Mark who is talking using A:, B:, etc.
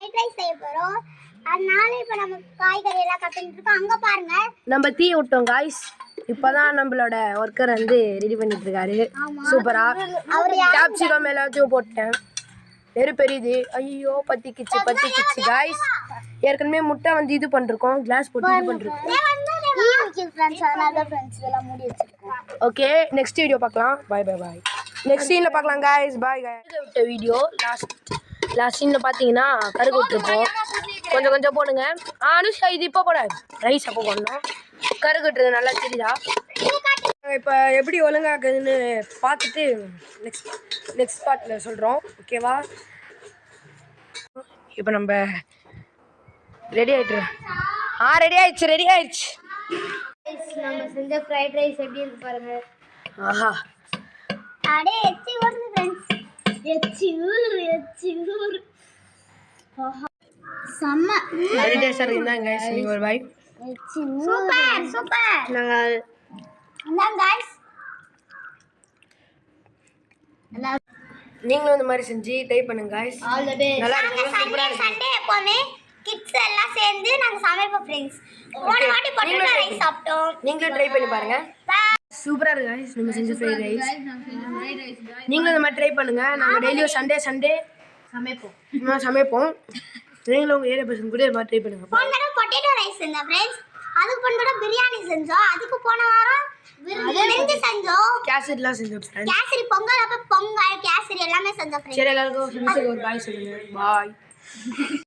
A: Fried rice செய்ய போறோம். அதனால இப்ப நம்ம காய்கறி எல்லாம் கட் பண்ணிட்டு இருக்கோம். அங்க பாருங்க.
B: நம்ம தீ விட்டோம் गाइस. இப்பதான் நம்மளோட வர்க்கர் வந்து ரெடி பண்ணிட்டு இருக்காரு. சூப்பரா. கேப்சிகம் எல்லாத்தையும் போட்டேன். பெரியுது. ஐயோ பத்திக்கிச்சு गाइस. ஏற்கனவே முட்டை வந்து இது பண்ணிருக்கோம். கிளாஸ் போட்டு இது பண்ணிருக்கோம். ஓகே நெக்ஸ்ட் வீடியோ பார்க்கலாம். பை நெக்ஸ்ட் சீன்ல பார்க்கலாம் गाइस. பை விட்ட வீடியோ லாஸ்ட் சீன்ல பாத்தீங்கன்னா கருகு விட்டுருப்போம். கொஞ்சம் போடுங்க. அனுஷ்கா இது இப்போ போட ரைஸ் அப்போ போடணும். கருகுட்டுறது நல்லா தெரியுதா? இப்போ எப்படி ஒழுங்காக்குதுன்னு பார்த்துட்டு நெக்ஸ்ட் பார்ட்டில் சொல்கிறோம். ஓகேவா? இப்போ நம்ம ரெடி ஆயிடுச்சு.
A: நம்ம செஞ்ச ஃப்ரைட் ரைஸ் எப்படி இருக்கு பாருங்க.
B: ஆஹா
A: அடே எச்சி ஊர்ந்து फ्रेंड्स. எச்சி ஊர். ஆஹா செம்ம
B: டேஸ்டா இருக்குங்க गाइस. நீங்க ஒரு பை.
A: எச்சி சூப்பர். நாங்க गाइस
B: நீங்களும் இந்த மாதிரி செஞ்சு ட்ரை பண்ணுங்க गाइस. நல்லா இருக்கு.
A: சண்டே எப்பவுமே கிட்ஸ் எல்லாம் சேர்ந்து நாங்க சமைப்போம் फ्रेंड्स. ஒரு வாட்டி பொட்டேட்டோ ரைஸ் சாப்பிட்டோம்.
B: நீங்களும் ட்ரை பண்ணி பாருங்க. சூப்பரா இருக்கு गाइस. நம்ம செஞ்ச ஃப்ரைட் ரைஸ். நீங்களும் இந்த மாதிரி ட்ரை பண்ணுங்க. நாங்க டெய்லியும் சண்டே சமைப்போம். நீங்களும் உங்க ஏரியா பசங்க கூட இந்த மாதிரி ட்ரை பண்ணுங்க.
A: போன தடவை பொட்டேட்டோ ரைஸ் செஞ்சோம் फ्रेंड्स. அதுக்கு போன தடவை பிரியாணி செஞ்சோம். அதுக்கு போன வாரம் விருந்து செஞ்சோம்.
B: கேசரிலாம் செஞ்சோம் फ्रेंड्स.
A: கேசரி பொங்கல் அப்ப பொங்கல் கேசரி எல்லாமே செஞ்சோம் फ्रेंड्स.
B: சரி எல்லாருக்கும் ஒரு பாய் சொல்லுங்க. பாய்.